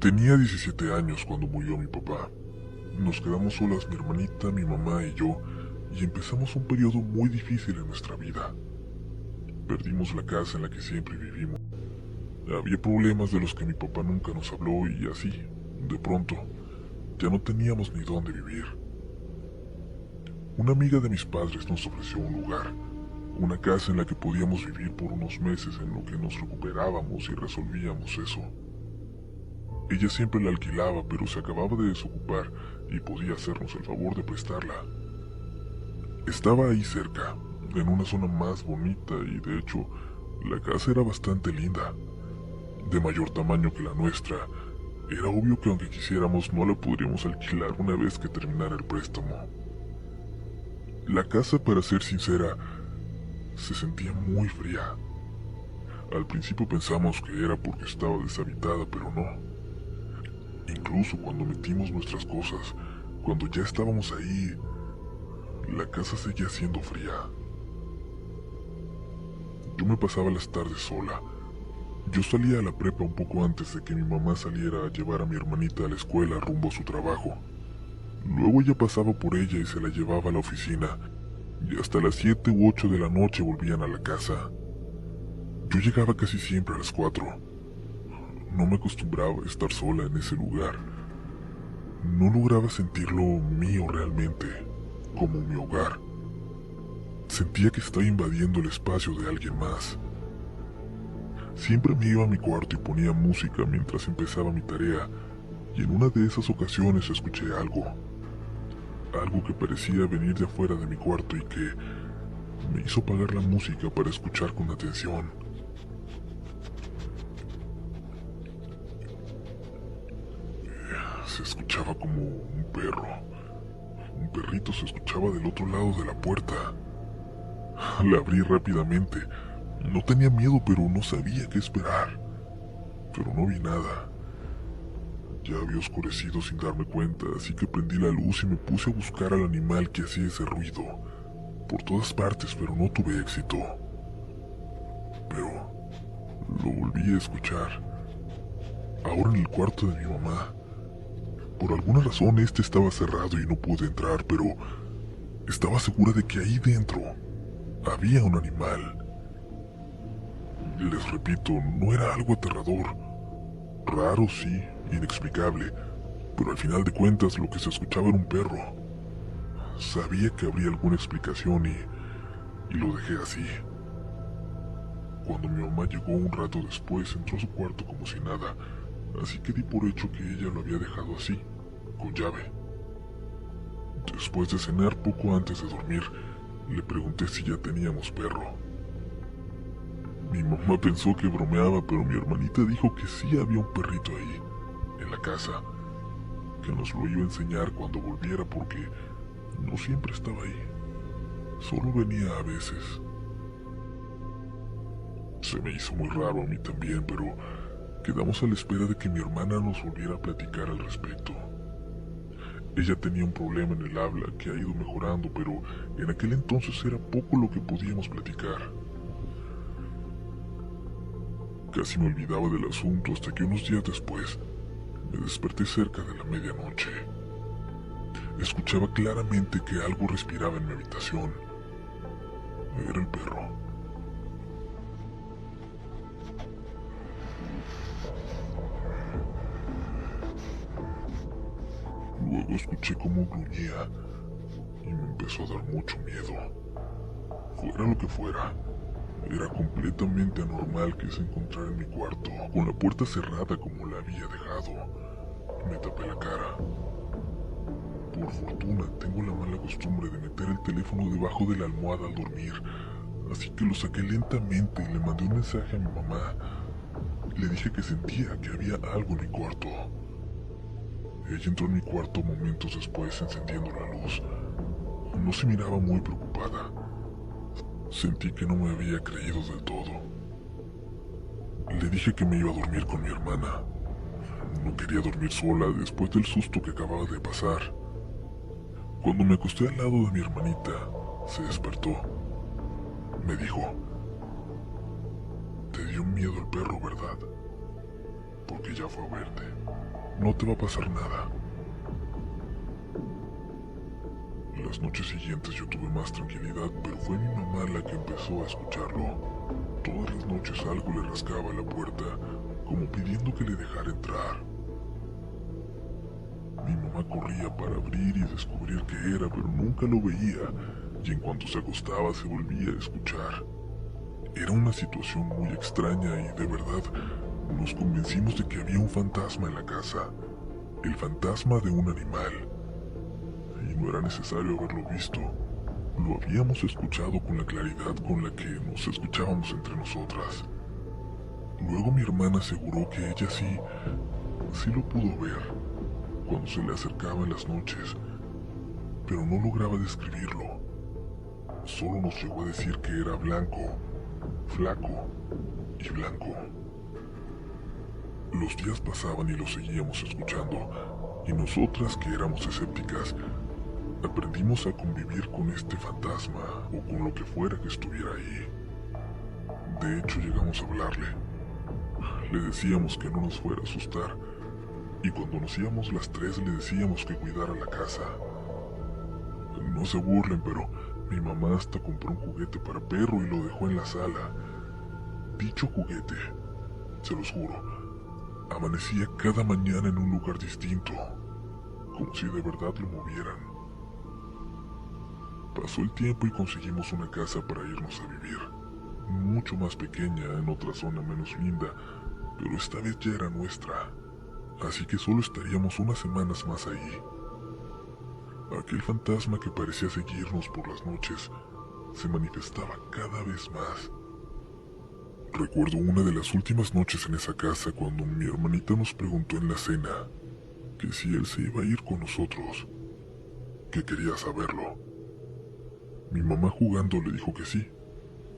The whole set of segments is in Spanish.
Tenía 17 años cuando murió mi papá. Nos quedamos solas mi hermanita, mi mamá y yo, y empezamos un periodo muy difícil en nuestra vida. Perdimos la casa en la que siempre vivimos. Había problemas de los que mi papá nunca nos habló y así, de pronto, ya no teníamos ni dónde vivir. Una amiga de mis padres nos ofreció un lugar, una casa en la que podíamos vivir por unos meses en lo que nos recuperábamos y resolvíamos eso. Ella siempre la alquilaba, pero se acababa de desocupar y podía hacernos el favor de prestarla. Estaba ahí cerca, en una zona más bonita y de hecho, la casa era bastante linda. De mayor tamaño que la nuestra, era obvio que aunque quisiéramos no la podríamos alquilar una vez que terminara el préstamo. La casa, para ser sincera, se sentía muy fría. Al principio pensamos que era porque estaba deshabitada, pero no. Incluso cuando metimos nuestras cosas, cuando ya estábamos ahí, la casa seguía siendo fría. Yo me pasaba las tardes sola. Yo salía a la prepa un poco antes de que mi mamá saliera a llevar a mi hermanita a la escuela rumbo a su trabajo. Luego ella pasaba por ella y se la llevaba a la oficina, y hasta las 7 u 8 de la noche volvían a la casa. Yo llegaba casi siempre a las 4. No me acostumbraba a estar sola en ese lugar. No lograba sentirlo mío realmente, como mi hogar. Sentía que estaba invadiendo el espacio de alguien más. Siempre me iba a mi cuarto y ponía música mientras empezaba mi tarea, y en una de esas ocasiones escuché algo. Algo que parecía venir de afuera de mi cuarto y que me hizo apagar la música para escuchar con atención. Se escuchaba como un perro. Un perrito se escuchaba del otro lado de la puerta. La abrí rápidamente. No tenía miedo, pero no sabía qué esperar. Pero no vi nada. Ya había oscurecido sin darme cuenta, así que prendí la luz y me puse a buscar al animal que hacía ese ruido. Por todas partes, pero no tuve éxito. Pero lo volví a escuchar. Ahora en el cuarto de mi mamá. Por alguna razón este estaba cerrado y no pude entrar, pero estaba segura de que ahí dentro había un animal. Les repito, no era algo aterrador. Raro, sí, inexplicable, pero al final de cuentas lo que se escuchaba era un perro. Sabía que habría alguna explicación y lo dejé así. Cuando mi mamá llegó un rato después, entró a su cuarto como si nada, así que di por hecho que ella lo había dejado así, con llave. Después de cenar, poco antes de dormir, le pregunté si ya teníamos perro. Mi mamá pensó que bromeaba, pero mi hermanita dijo que sí había un perrito ahí, en la casa, que nos lo iba a enseñar cuando volviera porque no siempre estaba ahí, solo venía a veces. Se me hizo muy raro a mí también, pero quedamos a la espera de que mi hermana nos volviera a platicar al respecto. Ella tenía un problema en el habla que ha ido mejorando, pero en aquel entonces era poco lo que podíamos platicar. Casi me olvidaba del asunto hasta que unos días después me desperté cerca de la medianoche. Escuchaba claramente que algo respiraba en mi habitación. Era el perro. Luego escuché cómo gruñía y me empezó a dar mucho miedo. Fuera lo que fuera, era completamente anormal que se encontrara en mi cuarto, con la puerta cerrada como la había dejado. Me tapé la cara. Por fortuna, tengo la mala costumbre de meter el teléfono debajo de la almohada al dormir, así que lo saqué lentamente y le mandé un mensaje a mi mamá. Le dije que sentía que había algo en mi cuarto. Ella entró en mi cuarto momentos después encendiendo la luz. No se miraba muy preocupada. Sentí que no me había creído del todo. Le dije que me iba a dormir con mi hermana. No quería dormir sola después del susto que acababa de pasar. Cuando me acosté al lado de mi hermanita, se despertó. Me dijo: «Te dio miedo el perro, ¿verdad?». porque ya fue a verte. No te va a pasar nada. Las noches siguientes yo tuve más tranquilidad, pero fue mi mamá la que empezó a escucharlo. Todas las noches algo le rascaba a la puerta, como pidiendo que le dejara entrar. Mi mamá corría para abrir y descubrir qué era, pero nunca lo veía, y en cuanto se acostaba se volvía a escuchar. Era una situación muy extraña y de verdad nos convencimos de que había un fantasma en la casa, el fantasma de un animal. Y no era necesario haberlo visto, lo habíamos escuchado con la claridad con la que nos escuchábamos entre nosotras. Luego mi hermana aseguró que ella sí lo pudo ver cuando se le acercaba en las noches, pero no lograba describirlo. Solo nos llegó a decir que era blanco, flaco y blanco. Los días pasaban y lo seguíamos escuchando, y nosotras, que éramos escépticas, aprendimos a convivir con este fantasma o con lo que fuera que estuviera ahí. De hecho, llegamos a hablarle. Le decíamos que no nos fuera a asustar, y cuando nos íbamos las tres le decíamos que cuidara la casa. No se burlen, pero mi mamá hasta compró un juguete para perro y lo dejó en la sala. Dicho juguete, se los juro, amanecía cada mañana en un lugar distinto, como si de verdad lo movieran. Pasó el tiempo y conseguimos una casa para irnos a vivir, mucho más pequeña, en otra zona menos linda, pero esta vez ya era nuestra, así que solo estaríamos unas semanas más ahí. Aquel fantasma que parecía seguirnos por las noches se manifestaba cada vez más. Recuerdo una de las últimas noches en esa casa cuando mi hermanita nos preguntó en la cena que si él se iba a ir con nosotros, que quería saberlo. Mi mamá jugando le dijo que sí,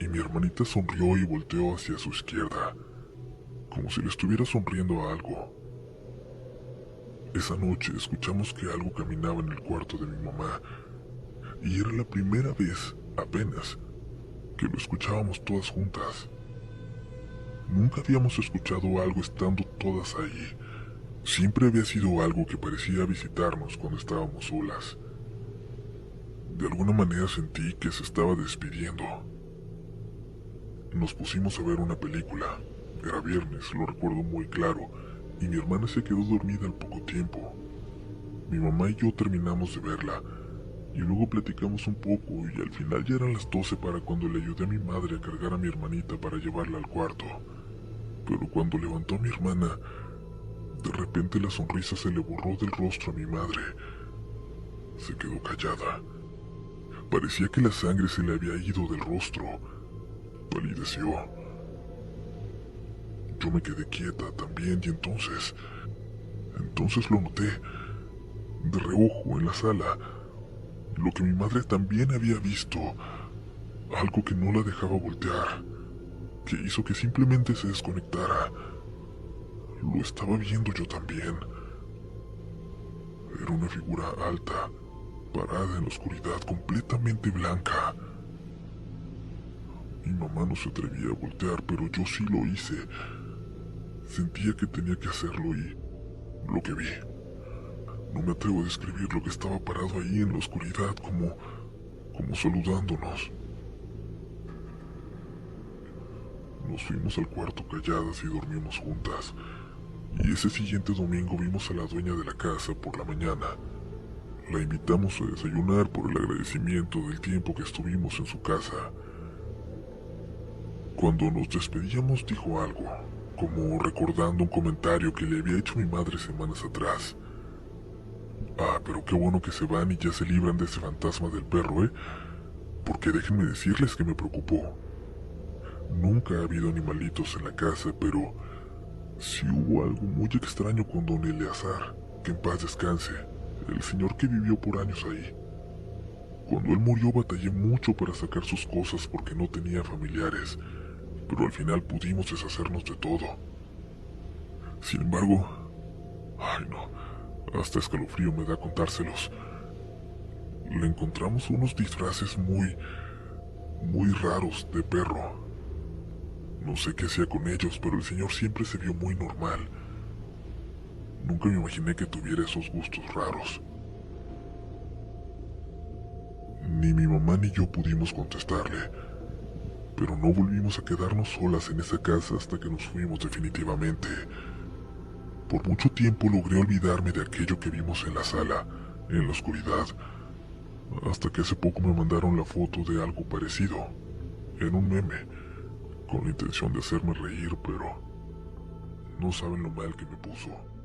y mi hermanita sonrió y volteó hacia su izquierda, como si le estuviera sonriendo a algo. Esa noche escuchamos que algo caminaba en el cuarto de mi mamá, y era la primera vez, apenas, que lo escuchábamos todas juntas. Nunca habíamos escuchado algo estando todas ahí. Siempre había sido algo que parecía visitarnos cuando estábamos solas. De alguna manera sentí que se estaba despidiendo. Nos pusimos a ver una película. Era viernes, lo recuerdo muy claro, y mi hermana se quedó dormida al poco tiempo. Mi mamá y yo terminamos de verla, y luego platicamos un poco, y al final ya eran las 12 para cuando le ayudé a mi madre a cargar a mi hermanita para llevarla al cuarto. Pero cuando levantó a mi hermana, de repente la sonrisa se le borró del rostro a mi madre. Se quedó callada. Parecía que la sangre se le había ido del rostro. Palideció. Yo me quedé quieta también y entonces lo noté, de reojo en la sala, lo que mi madre también había visto, algo que no la dejaba voltear, que hizo que simplemente se desconectara. Lo estaba viendo yo también. Era una figura alta, parada en la oscuridad, completamente blanca. Mi mamá no se atrevía a voltear, pero yo sí lo hice. Sentía que tenía que hacerlo y lo que vi. No me atrevo a describir lo que estaba parado ahí en la oscuridad, como saludándonos. Nos fuimos al cuarto calladas y dormimos juntas. Y ese siguiente domingo vimos a la dueña de la casa por la mañana. La invitamos a desayunar por el agradecimiento del tiempo que estuvimos en su casa. Cuando nos despedíamos dijo algo, como recordando un comentario que le había hecho mi madre semanas atrás. Ah, pero qué bueno que se van y ya se libran de ese fantasma del perro, ¿eh? Porque déjenme decirles que me preocupó. Nunca ha habido animalitos en la casa, pero sí hubo algo muy extraño con don Eleazar, que en paz descanse, el señor que vivió por años ahí. Cuando él murió batallé mucho para sacar sus cosas porque no tenía familiares, pero al final pudimos deshacernos de todo. Sin embargo, ay no, hasta escalofrío me da contárselos. Le encontramos unos disfraces muy raros de perro. No sé qué hacía con ellos, pero el señor siempre se vio muy normal. Nunca me imaginé que tuviera esos gustos raros. Ni mi mamá ni yo pudimos contestarle, pero no volvimos a quedarnos solas en esa casa hasta que nos fuimos definitivamente. Por mucho tiempo logré olvidarme de aquello que vimos en la sala, en la oscuridad, hasta que hace poco me mandaron la foto de algo parecido, en un meme, con la intención de hacerme reír, pero no saben lo mal que me puso.